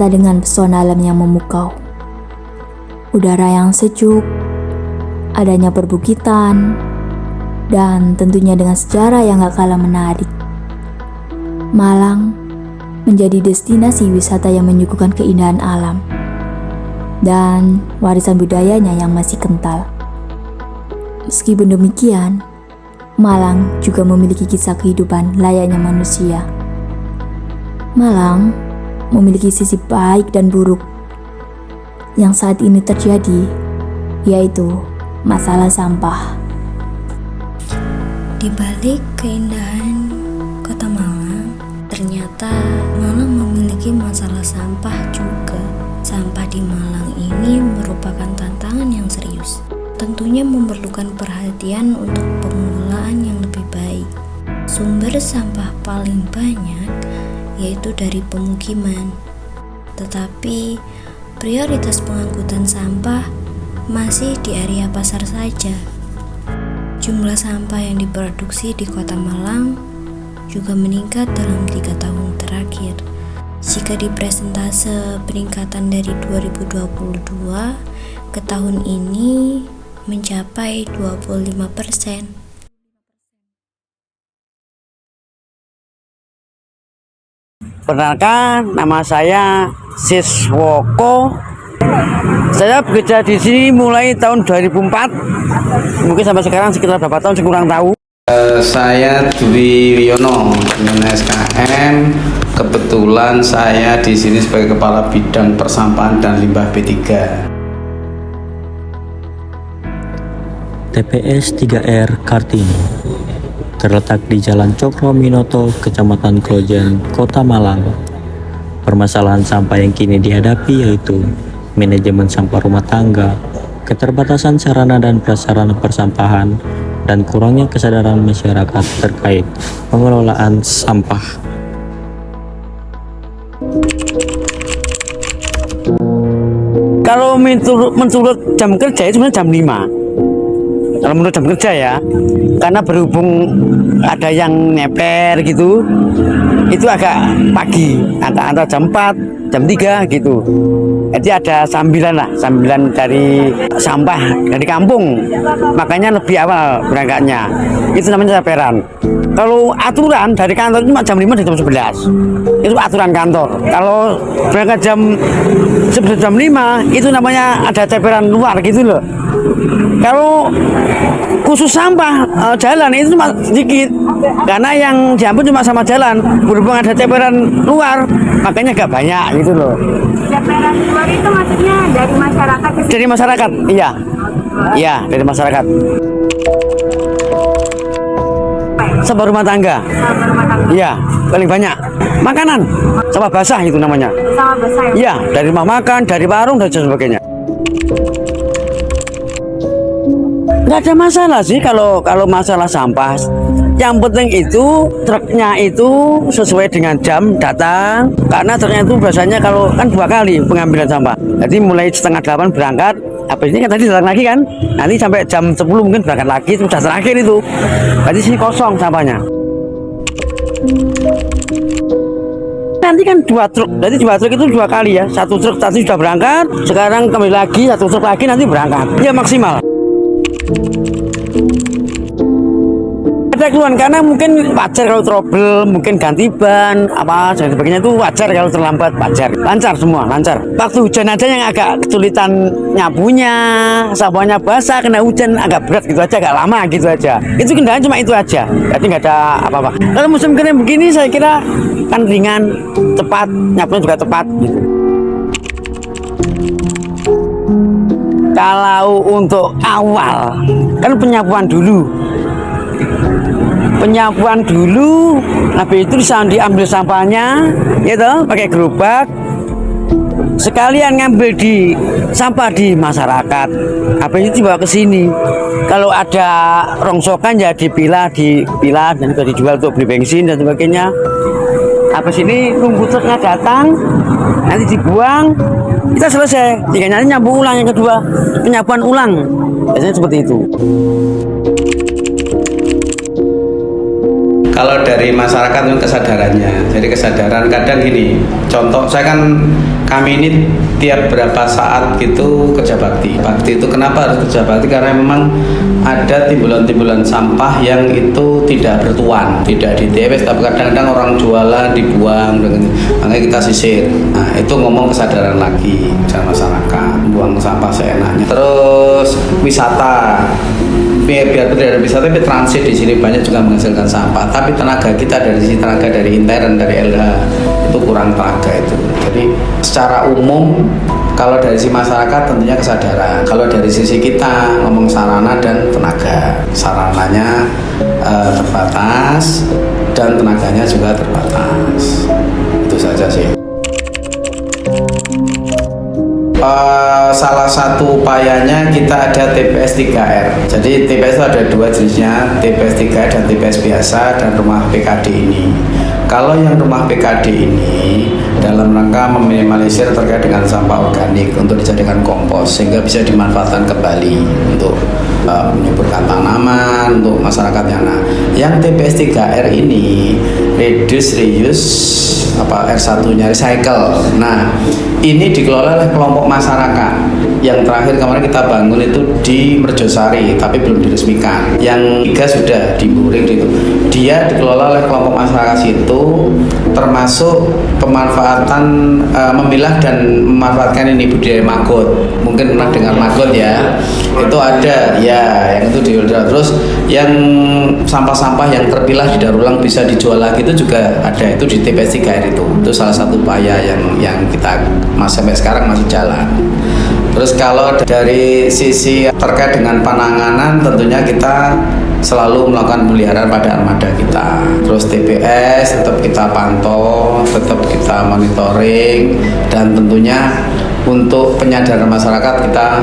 serta dengan pesona alam yang memukau. Udara yang sejuk, adanya perbukitan, dan tentunya dengan sejarah yang gak kalah menarik. Malang menjadi destinasi wisata yang menyuguhkan keindahan alam dan warisan budayanya yang masih kental. Meskipun demikian, Malang juga memiliki kisah kehidupan layaknya manusia. Malang memiliki sisi baik dan buruk yang saat ini terjadi, yaitu masalah sampah. Di balik keindahan kota Malang, ternyata Malang memiliki masalah sampah juga. Sampah di Malang ini merupakan tantangan yang serius. Tentunya memerlukan perhatian untuk pengelolaan yang lebih baik. Sumber sampah paling banyak yaitu dari pemukiman. Tetapi prioritas pengangkutan sampah masih di area pasar saja. Jumlah sampah yang diproduksi di Kota Malang juga meningkat dalam 3 tahun terakhir. Jika dipresentase peningkatan dari 2022 ke tahun ini mencapai 25%. Perkenalkan, nama saya Siswoko. Saya bekerja di sini mulai tahun 2004. Mungkin sampai sekarang sekitar berapa tahun saya kurang tahu. Saya Dwi Wiono dengan SKM. Kebetulan saya di sini sebagai Kepala Bidang Persampahan dan Limbah B3. TPS 3R Kartini terletak di Jalan Cokro Minoto, Kecamatan Klojen, Kota Malang. Permasalahan sampah yang kini dihadapi yaitu manajemen sampah rumah tangga, keterbatasan sarana dan prasarana persampahan, dan kurangnya kesadaran masyarakat terkait pengelolaan sampah. Kalau menurut jam kerja itu sebenarnya jam 5. Kalau menurut jam kerja ya, karena berhubung ada yang neper gitu, itu agak pagi, antara jam 4, jam 3 gitu. Jadi ada sambilan dari sampah dari kampung, makanya lebih awal berangkatnya. Itu namanya neperan. Kalau aturan dari kantor cuma jam 5 dan jam 11. Itu aturan kantor. Kalau berangkat sebelum jam 5, itu namanya ada ceperan luar gitu loh. Kalau khusus sampah jalan itu cuma sedikit, karena yang diampun cuma sama jalan. Berhubung ada ceperan luar, makanya agak banyak gitu loh. Ceperan luar itu maksudnya dari masyarakat? Dari masyarakat, iya. Iya, dari masyarakat. Sampah rumah tangga. Iya, paling banyak. Makanan, sampah basah itu namanya. Sampah basah ya? Iya, dari rumah makan, dari warung dan sebagainya. Nggak ada masalah sih kalau masalah sampah. Yang penting itu truknya itu sesuai dengan jam datang, karena truknya itu biasanya kalau kan 2 kali pengambilan sampah. Jadi mulai setengah 8 berangkat, habis ini kan tadi datang lagi kan, nanti sampai jam 10 mungkin berangkat lagi, itu sudah terakhir itu. Berarti sini kosong sampahnya. Nanti kan 2 truk, jadi 2 truk itu 2 kali ya. 1 truk tadi sudah berangkat, sekarang kembali lagi 1 truk lagi nanti berangkat. Ya maksimal. Ada keluhan karena mungkin wajar kalau trouble, mungkin ganti ban apa dan sebagainya, itu wajar kalau terlambat, wajar. Lancar semua, lancar. Waktu hujan aja yang agak kesulitan nyapunya, sampahnya basah kena hujan agak berat gitu aja, agak lama gitu aja. Itu kendala cuma itu aja. Jadi nggak ada apa-apa. Kalau musim kering begini saya kira kan ringan, cepat, nyapunya juga tepat gitu. Kalau untuk awal kan penyapuan dulu, habis itu diambil sampahnya, gitu, pakai gerobak, sekalian ngambil di sampah di masyarakat, habis itu dibawa ke sini. Kalau ada rongsokan ya dipilah dan juga dijual untuk beli bensin dan sebagainya. Habis ini tunggu truknya datang, nanti dibuang, kita selesai. Tinggal nyambung ulang yang kedua, penyapuan ulang, biasanya seperti itu. Kalau dari masyarakat itu kesadarannya, jadi kesadaran kadang gini, contoh saya kan kami ini tiap berapa saat gitu kerja bakti. Bakti itu kenapa harus kerja bakti? Karena memang ada timbulan-timbulan sampah yang itu tidak bertuan, tidak di TPS, tapi kadang-kadang orang jualan dibuang, makanya kita sisir. Nah itu ngomong kesadaran lagi sama masyarakat, buang sampah seenaknya. Terus wisata, biar tidak ada wisata, tapi transit di sini banyak juga menghasilkan sampah. Tapi tenaga kita dari sisi tenaga dari intern, dari LH itu kurang tenaga itu. Jadi secara umum kalau dari sisi masyarakat tentunya kesadaran. Kalau dari sisi kita ngomong sarana dan tenaga, sarananya terbatas dan tenaganya juga terbatas. Itu saja sih. Salah satu upayanya kita ada TPS 3R. Jadi TPS itu ada dua jenisnya, TPS 3R dan TPS biasa dan rumah PKD ini. Kalau yang rumah PKD ini dalam rangka meminimalisir terkait dengan sampah organik untuk dijadikan kompos sehingga bisa dimanfaatkan kembali untuk menyuburkan tanaman untuk masyarakatnya. Nah, yang TPS 3R ini reduce, reuse, R1-nya recycle. Nah, ini dikelola oleh kelompok masyarakat. Yang terakhir kemarin kita bangun itu di Merjosari, tapi belum diresmikan. Yang 3 sudah di Buring itu. Dia dikelola oleh kelompok masyarakat situ, termasuk pemanfaatan memilah dan memanfaatkan ini budidaya maggot. Mungkin pernah dengar maggot ya. Itu ada ya, yang itu diolah. Terus yang sampah-sampah yang terpilah didaur ulang bisa dijual lagi itu juga ada, itu di TPS 3R itu. Itu salah satu upaya yang kita sampai sekarang masih jalan. Terus kalau dari sisi terkait dengan penanganan, tentunya kita selalu melakukan pemeliharaan pada armada kita. Terus TPS tetap kita pantau, tetap kita monitoring, dan tentunya untuk penyadaran masyarakat kita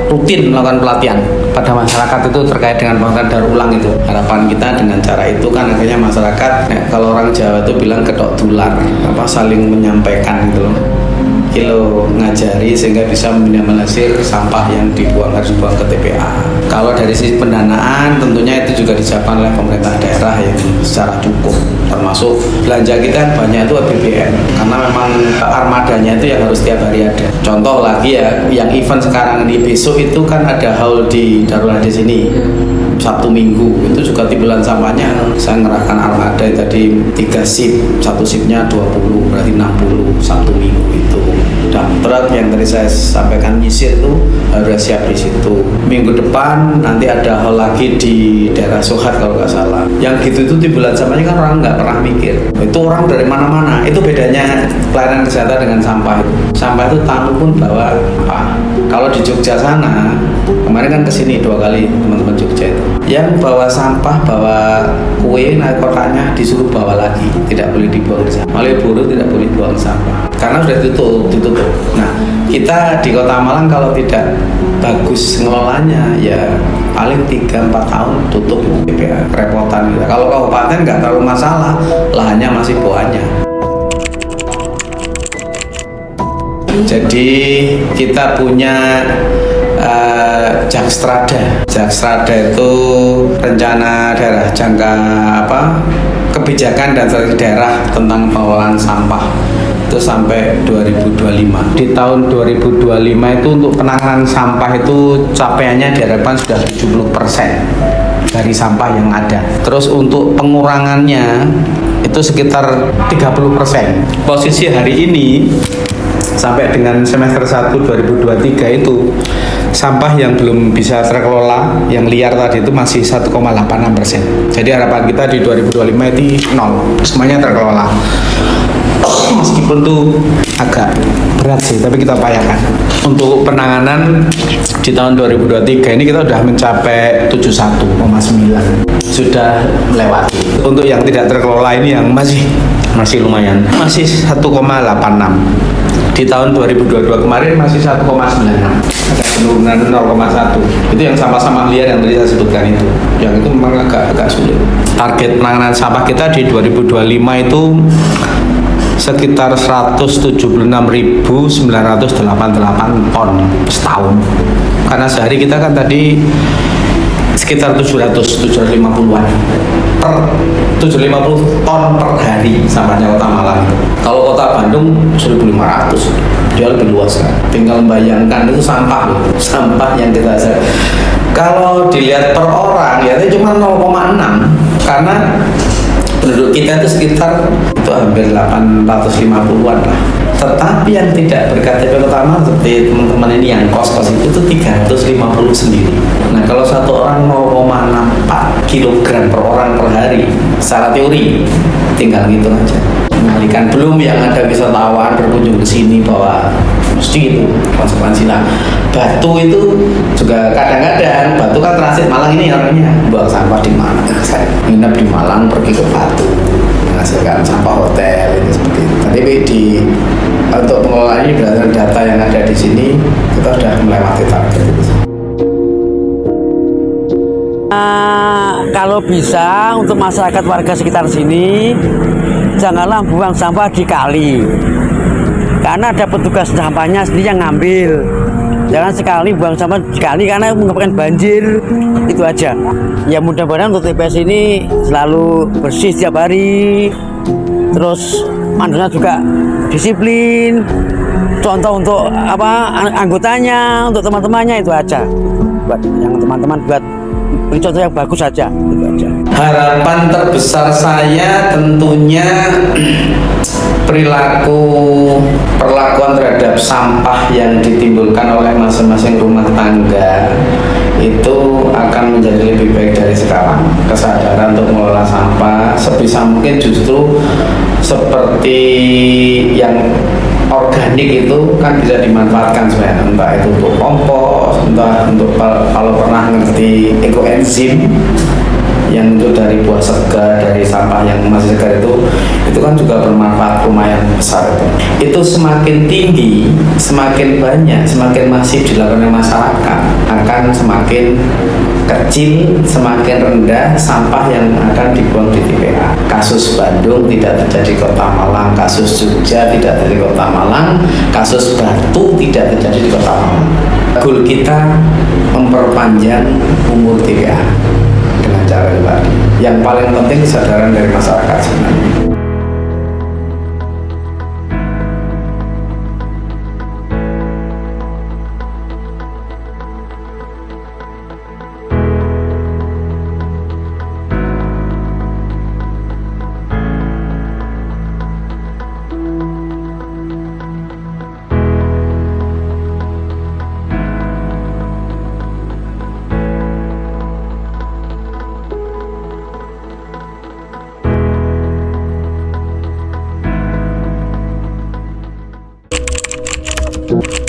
rutin melakukan pelatihan pada masyarakat itu terkait dengan penggunaan daur ulang itu. Harapan kita dengan cara itu kan akhirnya masyarakat, kalau orang Jawa itu bilang kedok tular, saling menyampaikan gitu loh. Kilo ngajari sehingga bisa meminimalisir sampah yang harus dibuang ke TPA. Kalau dari sisi pendanaan tentunya itu juga disiapkan oleh pemerintah daerah yang secara cukup, termasuk belanja kita banyak itu APBN karena memang armadanya itu yang harus tiap hari ada. Contoh lagi ya, yang event sekarang ini, besok itu kan ada haul di Darurat di sini. Sabtu Minggu itu juga timbulan sampahnya saya ngerahkan armada tadi 3 shift, satu shiftnya 20, berarti 60 Sabtu Minggu itu. Dan truk yang tadi saya sampaikan nyisir itu harus siap di situ. Minggu depan nanti ada hal lagi di daerah Sohat kalau nggak salah. Yang gitu itu timbulan sampahnya kan orang nggak pernah mikir. Itu orang dari mana-mana. Itu bedanya pelayanan kesehatan dengan sampah itu. Sampah itu tamu pun bawa apa? Kalau di Jogja sana, kemarin kan kesini 2 kali teman-teman Jogja itu. Yang bawa sampah, bawa kue, naik kotaknya disuruh bawa lagi, tidak boleh dibuang di sana. Malioboro tidak boleh buang sampah karena sudah ditutup. Nah, kita di Kota Malang kalau tidak bagus ngelolanya ya paling 3-4 tahun tutup TPA, kerepotan gitu. Kalau kabupaten nggak terlalu masalah, lahannya masih banyak. Jadi kita punya Jakstrada. Jakstrada itu rencana daerah jangka kebijakan dan strategi daerah tentang pengelolaan sampah itu sampai 2025. Di tahun 2025 itu untuk penanganan sampah itu capaiannya diharapkan sudah 70% dari sampah yang ada. Terus untuk pengurangannya itu sekitar 30%. Posisi hari ini sampai dengan semester 1 2023 itu sampah yang belum bisa terkelola, yang liar tadi itu masih 1,86%. Jadi harapan kita di 2025 itu 0, semuanya terkelola. Meskipun tuh agak berat sih, tapi kita upayakan. Untuk penanganan di tahun 2023 ini kita sudah mencapai 71,9, sudah melewati. Untuk yang tidak terkelola ini yang masih lumayan, masih 1,86. Di tahun 2022 kemarin masih 1,96, ada penurunan 0,1. Itu yang sampah-sampah liar yang tadi saya sebutkan itu. Yang itu memang agak sulit. Target penanganan sampah kita di 2025 itu sekitar 176.988 ton setahun. Karena sehari kita kan tadi sekitar 750-an per 750 ton per hari sampahnya Kota Malang. Kalau Kota Bandung 1.500, dia lebih luas kan. Tinggal bayangkan itu sampah loh, sampah yang kita hasilkan. Kalau dilihat per orang ya itu cuma 0,6 karena penduduk kita itu sekitar itu hampir 850-an lah. Tetapi yang tidak berKTP Kota Malang seperti teman-teman ini yang kos-kos itu 350 sendiri. Nah kalau satu orang 0,64 kilogram per orang per hari secara teori tinggal gitu aja. Mengalihkan belum yang ada wisatawan berkunjung ke sini bahwa mesti itu konsekuensinya. Batu itu juga kadang-kadang Batu kan transit Malang ini orangnya buang sampah di Malang. Saya nginep di Malang pergi ke Batu menghasilkan sampah hotel itu seperti itu. Tapi untuk pengelolaan ini berdasarkan data yang ada di sini kita sudah melewati target itu. Kalau bisa untuk masyarakat warga sekitar sini janganlah buang sampah di kali, karena ada petugas sampahnya sendiri yang ngambil. Jangan sekali buang sampah di kali karena menyebabkan banjir. Itu aja. Ya mudah-mudahan untuk TPS ini selalu bersih setiap hari. Terus mandonya juga disiplin. Contoh untuk anggotanya, untuk teman-temannya itu aja. Buat yang teman-teman buat beri contoh yang bagus saja. Itu aja. Harapan terbesar saya tentunya perlakuan terhadap sampah yang ditimbulkan oleh masing-masing rumah tangga itu akan menjadi lebih baik dari sekarang. Kesadaran untuk mengelola sampah sebisa mungkin justru seperti yang organik itu kan bisa dimanfaatkan sebenarnya, entah itu untuk kompos, entah untuk kalau pernah ngerti ekoenzim yang itu dari buah segar, dari sampah yang masih segar itu kan juga bermanfaat lumayan besar itu semakin tinggi, semakin banyak, semakin masif dilakukan oleh masyarakat akan semakin kecil, semakin rendah sampah yang akan dibuang di TPA. Kasus Bandung tidak terjadi di Kota Malang, kasus Jogja tidak terjadi di Kota Malang, kasus Batu tidak terjadi di Kota Malang. Goal kita memperpanjang umur TPA dengan cara tadi. Yang paling penting kesadaran dari masyarakat sebenarnya. Thank you.